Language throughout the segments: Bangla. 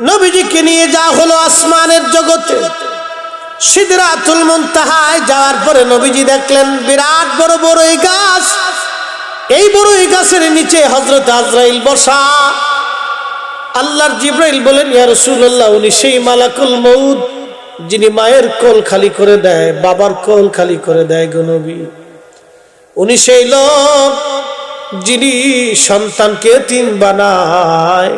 নবীজিকে নিয়ে যাওয়া হলো আসমানের জগতে। সিদরাতুল মুনতাহায় যাওয়ার পরে নবীজি দেখলেন বিরাট বড় বড়ই গাছ। এই বড়ই গাছের নিচে হযরত আজরাইল বসা। আল্লাহর জিবরাইল বলেন, ইয়া রাসূলুল্লাহ, উনি সেই মালাকুল মউত যিনি মায়ের কোল খালি করে দেয়, বাবার কোল খালি করে দেয় গো নবী। উনি সেই লোক যিনি সন্তানকে এতিম বানায়,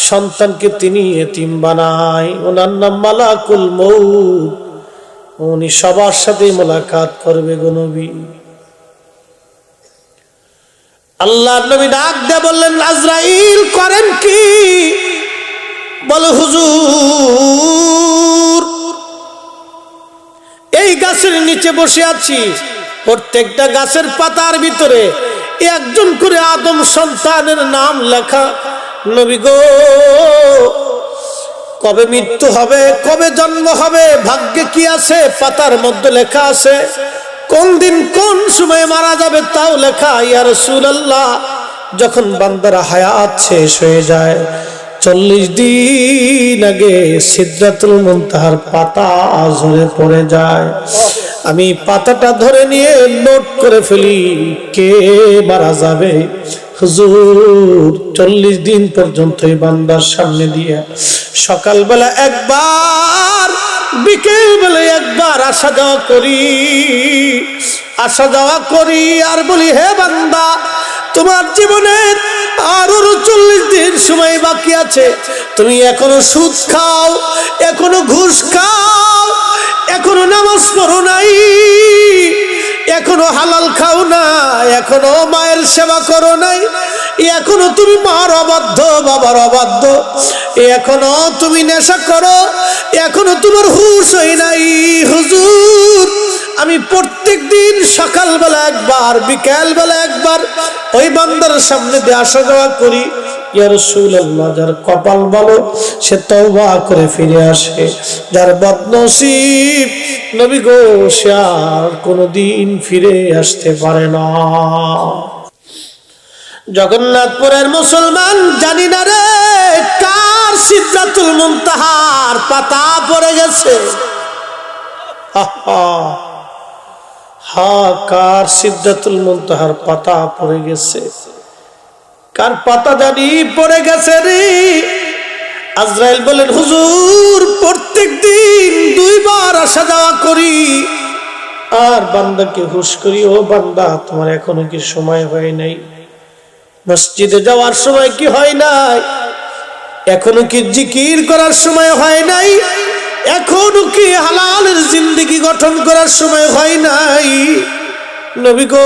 সন্তানকে তিনি এতিম বানায়। ওনার নাম মালাকুল মউত। উনি সবার সাথে মোলাকাত করবে গো নবী। আল্লাহর নবী ডাক দিয়ে বললেন, আজরাইল করেন কি? বলে, হুজুর এই গাছের নিচে বসে আছি, প্রত্যেকটা গাছের পাতার ভিতরে একজন করে আদম সন্তানের নাম লেখা। নবী গো, কবে মৃত্যু হবে, কবে জন্ম হবে, ভাগ্যে কি আছে পাতার মধ্যে লেখা আছে। কোন দিন কোন সময় মারা যাবে তাও লেখা। ইয়া রাসূলুল্লাহ, যখন বান্দার হায়াত শেষ হয়ে যায় 40 দিন আগে সিদরাতুল মুনতাহার পাতা ঝরে পড়ে যায়। আমি পাতাটা ধরে নিয়ে নোট করে ফেলি কে মারা যাবে। হুজুর 40 দিন পর্যন্ত এই বান্দার সামনে দিয়ে সকালবেলা একবার, বিকেল বেলা একবার আসা যাওয়া করি আর বলি, হে বান্দা, তোমার জীবনের আরো 40 দিন সময় বাকি আছে। তুমি এখনো সুদ খাও, এখনো ঘুষ খাও, এখনো নামাজ পড়ো নাই, এখনো হালাল খাও না, এখনো মায়ের সেবা করো নাই, এখনো তুমি মার অবাধ্য, বাবার অবাধ্য, এখনো তুমি নেশা করো, এখনো তোমার হুঁশ হয় নাই। হুজুর, আমি প্রত্যেক দিন সকালবেলা একবার, বিকেল বেলা একবার ওই বান্দার সামনে দিয়ে আসা যাওয়া করি। ইয়া রাসূলুল্লাহ, যার কপাল ভালো সে তওবা করে ফিরে আসে, যার বদনসিব নবী গো সে আর কোনোদিন ফিরে আসতে পারে না। জগন্নাথপুরের মুসলমান জানি না রে কার সিদরাতুল মুনতাহার পাতা পড়ে গেছে। কার সিদরাতুল মুনতাহার পাতা পড়ে গেছে, কার পাতা জানি পড়ে গেছে রে। আজরাইল বলেন, হুজুর প্রত্যেক দিন 2 বার আসা যাওয়া করি আর বান্দাকে হুঁশ করি, ও বান্দা তোমার এখনো কি সময় হয় নাই? মসজিদে যাওয়ার সময় কি হয় নাই? এখনো কি জিকির করার সময় হয় নাই? এখনো কি হালালের জিন্দেগি গঠন করার সময় হয় নাই? নবী গো,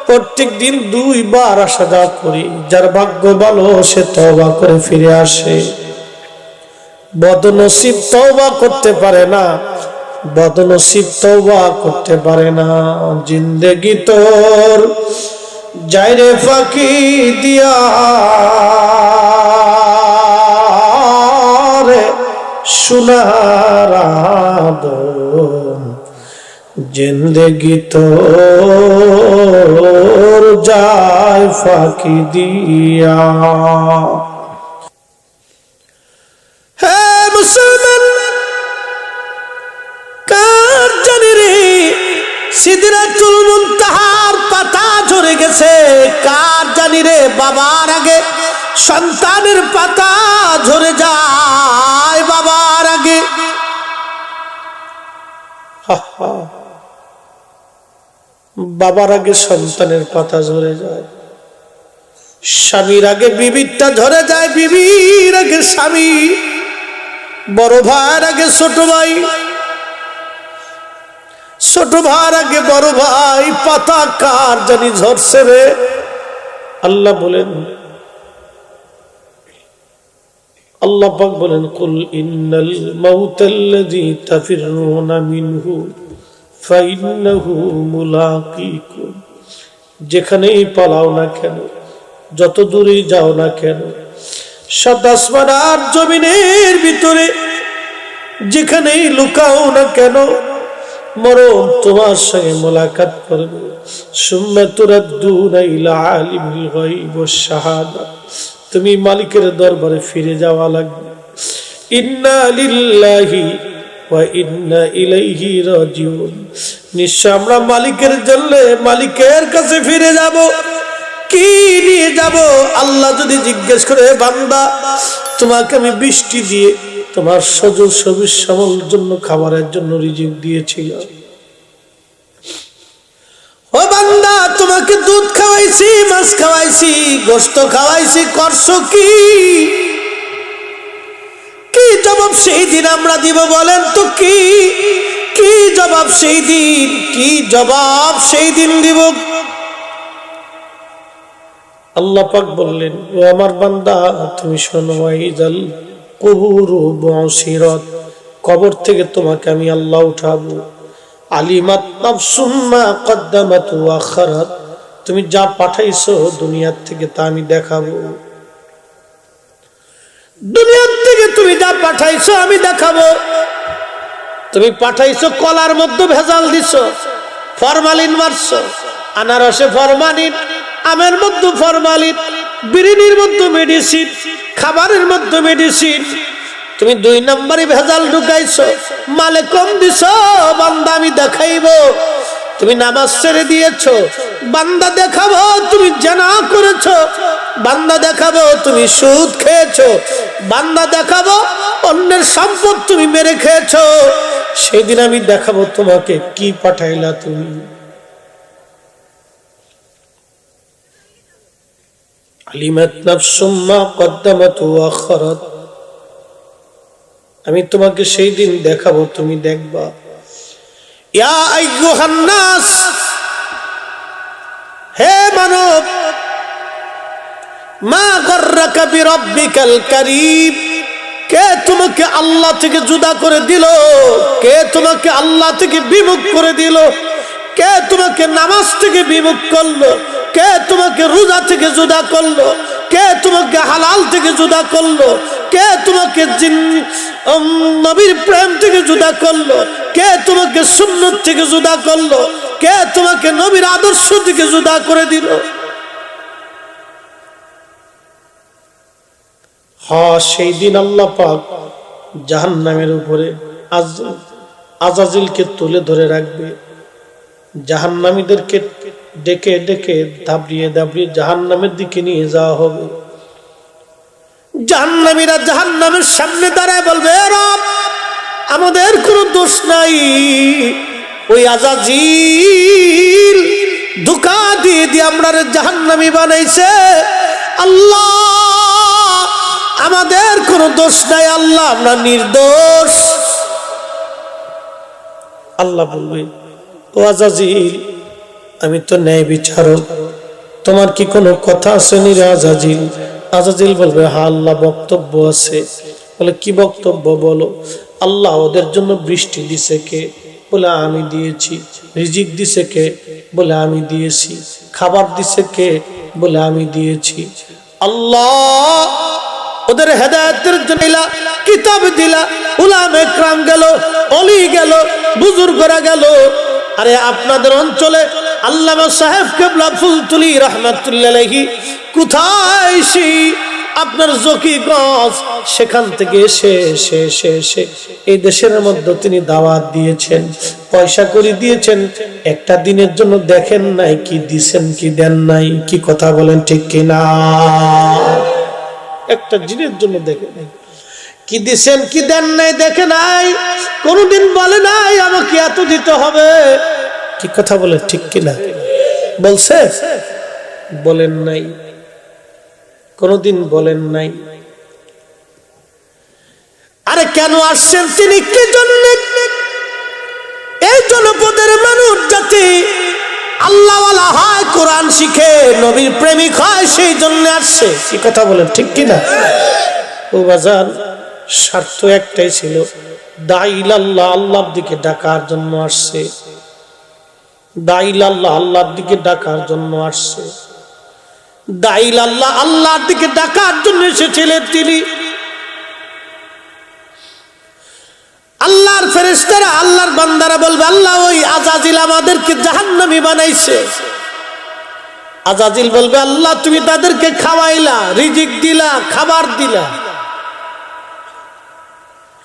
প্রত্যেক দিন 2 বার আসা যাওয়া করি, যার ভাগ্য ভালো সে তওবা করে ফিরে আসে। বদনসিব তওবা করতে পারে না, বদনসিব তওবা করতে পারে না। জিন্দেগি তোর যাইরে ফাঁকি দিয়া রে সোনার আদম, জিন্দেগি তোর যায় ফাঁকি দিয়া। হে মুসলমান, কার জানি রে সিদরাতুল মুনতাহার পাতা ঝরে গেছে, কার জানি রে বাবার আগে সন্তানের পাতা ঝরে যায়, বাবার আগে। বাবার আগে সন্তানের পাতা ঝরে যায়, স্বামীর আগে বিবিরটা ঝরে যায়, বিবির আগে স্বামী, বড় ভাইয়ের আগে ছোট ভাই, ছোট ভাইয়ের আগে বড় ভাই। পাতা কার জানি ঝরছে রে। আল্লাহ বলেন, আল্লাহ পাক বলেন, কুল ইন্নাল মাউতাল্লাযী তাফিরুনা মিনহু ফাইন্নাহু মুলাকীকুম। যেখানেই পালাও না কেন, যত দূরেই যাও না কেন, 7 আসমান আর জমিনের ভিতরে যেখানেই লুকাও না কেন, মরণ তোমার সঙ্গে মোলাকাত করবে। সুম্মা তুরাদ্দুনা ইলা আলিমিল গায়ব ওয়াশ শাহাদা। তুমি মালিকের দরবারে ফিরে যাওয়া লাগবে। ইন্না লিল্লাহি ওয়া ইন্না ইলাইহি রাজিউন। নিশ্চয় আমরা মালিকের জন্য মালিকের কাছে ফিরে যাব। কি নিয়ে যাব? আল্লাহ যদি জিজ্ঞেস করে, বান্দা তোমাকে আমি বৃষ্টি দিয়ে তোমার সজল সবুজ শ্যামল জন্য খাবারের জন্য রিজিক দিয়েছিলাম। ও বান্দা, তোমাকে দুধ খাওয়াইছি, মাছ খাওয়াইছি, গোশত খাওয়াইছি, করছো কি? কি জবাব সেই দিন আমরা দিব বলেন তো? কি জবাব সেই দিন? কি জবাব সেই দিন দিব? আল্লাহ পাক বললেন, ও আমার বান্দা তুমি শোনো, ওয়াইজাল কুবুরু বুসিরাত, কবর থেকে তোমাকে আমি আল্লাহ উঠাবো। আলিমাত নাফসুম মা কদ্দামাত ওয়া আখারাত, তুমি যা পাঠাইছো দুনিয়ার থেকে তা আমি দেখাবো। দুনিয়ার থেকে তুমি যা পাঠাইছো আমি দেখাবো। তুমি পাঠাইছো কলার মধ্যে ভেজাল দিছো, ফরমালিন মারছো, আনারসে ফরমালিন, আমের মধ্যে ফরমালিন, বিরিনির মধ্যে মেডিসিন, খাবারের মধ্যে মেডিসিন। তুমি 2 নম্বরে ভেজাল ঢুকাইছো, মালে কম দিছো, বান্দা আমি দেখাইবো। তুমি নামাজ ছেড়ে দিয়েছো, বান্দা দেখাবো। তুমি জিনা করেছো, বান্দা দেখাবো। তুমি সুদ খেয়েছো, বান্দা দেখাবো। অন্যের সম্পদ তুমি মেরে খেয়েছো, সেদিন আমি দেখাবো তোমাকে কি পাঠাইলা তুমি। আলিমাত নাফসুম মা কদ্দামাত ওয়া আখারাত, আমি তোমাকে সেই দিন দেখাবো, তুমি দেখবা। ইয়া আইয়ুহান নাস, হে মানব, মা গররাকা বিরাব্বিকাল কারীম, কে তোমাকে আল্লাহ থেকে জুদা করে দিল? কে তোমাকে আল্লাহ থেকে বিমুখ করে দিল? কে তোমাকে নামাজ থেকে বিমুখ করলো? কে তোমাকে রোজা থেকে জুদা করলো? কে তোমাকে হালাল থেকে জুদা করলো? কে তোমাকে নবীর প্রেম থেকে জুদা করলো? কে তোমাকে সুন্নাত থেকে জুদা করলো? কে তোমাকে নবীর আদর্শ থেকে জুদা করে দিল? সেই দিন আল্লাহ পাক জাহান্নামের উপরে আজাজিলকে তুলে ধরে রাখবে। জাহান্নামীদেরকে ডেকে ডেকে দাবড়িয়ে দাবড়িয়ে জাহান্নামের দিকে নিয়ে যাওয়া হবে। জাহান্নামীরা জাহান্নামের সামনে দাঁড়ায় বলবে, রব আমাদের কোনো দোষ নাই, ওই আজাজিল ধোঁকা দিয়ে দিয়ে আমরা জাহান্নামী বানাইছে। আল্লাহ আমাদের কোনো দোষ নাই, আল্লাহ আমরা নির্দোষ। আল্লাহ বলবে, ও আজাজিল আমি তো ন্যায় বিচারক, তোমার কি কোনো কথা আছে নি রে আজাজিল? আজাজিল বলবে, হ্যাঁ আল্লাহ বক্তব্য আছে। বলে, কি বক্তব্য বলো? আল্লাহ ওদের জন্য বৃষ্টি দিছে কে? বলে, আমি দিয়েছি। রিজিক দিছে কে? বলে, আমি দিয়েছি। খাবার দিছে কে? বলে, আমি দিয়েছি। আল্লাহ ওদের হেদায়েতের জন্য কিতাব দিলা, উলামা ইকরাম গেল, ওলি গেল, বুজুর্গরা গেল। আরে আপনাদের অঞ্চলে আল্লামা সাহেব কেবলা ফুলতুলি রাহমাতুল্লাহ আলাইহি কোথায় সেই আপনার জকিগঞ্জ, সেখান থেকে এসে এই দেশের মধ্যে তিনি দাওয়াত দিয়েছেন, পয়সা করে দিয়েছেন। একটা দিনের জন্য দেখেন নাই কি দিছেন কি দেন নাই? কি কথা বলেন ঠিক কিনা? একটা দিনের জন্য দেখেন নাই কি দিছেন কি দেন নাই, দেখে নাই। কোনদিন বলে নাই আমাকে এত দিতে হবে। কি কথা বলে ঠিক কিনা? বলছে? বলেন নাই, কোনদিন বলেন নাই। আরে কেন আসছেন তিনি? কি জন্য? এই জনপদের মানুষ যাতে আল্লাহওয়ালা হয়, কোরআন শিখে, নবীর প্রেমিক হয়, সেই জন্য আসছে। কি কথা বলেন ঠিক কিনা? ও বাজার, স্বার্থ একটাই ছিল, দাঈল আল্লাহ, আল্লাহর দিকে ডাকার জন্য আসছে। দাঈল আল্লাহ, আল্লাহর দিকে ডাকার জন্য আসছে। দাঈল আল্লাহ, আল্লাহর দিকে ডাকার জন্য এসেছিলেন তিনি। আল্লাহর ফেরেশতারা, আল্লাহর বান্দারা বলবে, আল্লাহ ওই আজাজিল আমাদেরকে জাহান্নামী বানাইছে। আজাজিল বলবে, আল্লাহ তুমি তাদেরকে খাওয়াইলা, রিজিক দিলা, খাবার দিলা।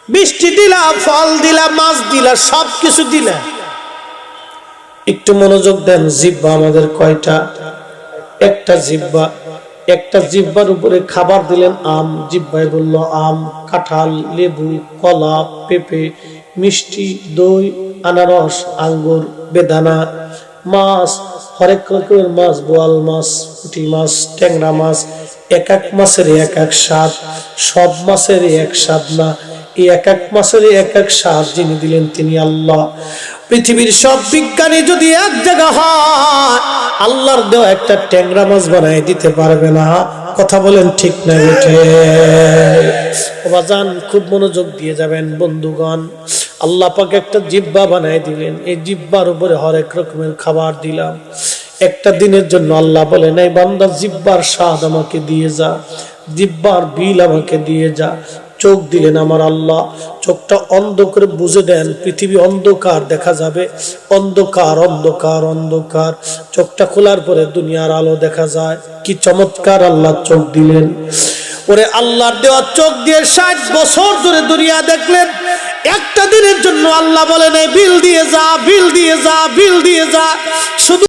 বৃষ্টি দিলা, ফল দিলা, মাছ দিলা, সব কিছু দিলা। একটু মনোযোগ দেন, জিহ্বা আমাদের কয়টা? একটা জিহ্বা। একটা জিহ্বার উপরে খাবার দিলেন আম, জিহ্বায় বলল আম, কাঁঠাল, লেবু, কলা, পেঁপে, মিষ্টি, দই, আনারস, আঙ্গুর, বেদানা, মাছ, হরেক রকমের মাছ, বোয়াল মাছ, পুঁটি মাছ, ট্যাংরা মাছ। এক এক মাছের এক এক স্বাদ, সব মাছের এক স্বাদ না। এই এক এক মাছের এক এক স্বাদ যিনি দিলেন তিনি আল্লাহ। পৃথিবীর সব বিজ্ঞানী যদি এক জায়গা হয়, আল্লাহর দেওয়া একটা ট্যাংরা মাছ বানাই দিতে পারবে না। কথা বলেন ঠিক না বেঠে? বাজান খুব মনোযোগ দিয়ে যাবেন বন্ধুগণ। আল্লাহ পাক একটা জিহ্বা বানাই দিলেন, এই জিহ্বার উপরে হরেক রকমের খাবার দিলাম। একটা দিনের জন্য আল্লাহ বলে নাই বান্দা জিহ্বার স্বাদ আমাকে দিয়ে যা, জিহ্বার বিল আমাকে দিয়ে যা। চোখ দিলেন আমার আল্লাহ, চোখটা অন্ধ করে বুঝে দেন, পৃথিবী অন্ধকার দেখা যাবে, অন্ধকার অন্ধকার অন্ধকার। চোখটা খোলার পরে দুনিয়ার আলো দেখা যায়। কি চমৎকার আল্লাহ চোখ দিলেন। ওরে আল্লাহর দেওয়া চোখ দিয়ে 60 বছর ধরে দুনিয়া দেখলেন। একটা দিনের জন্য আল্লাহ বলেন বিল দিয়ে যা, বিল দিয়ে যা, বিল দিয়ে যা। শুধু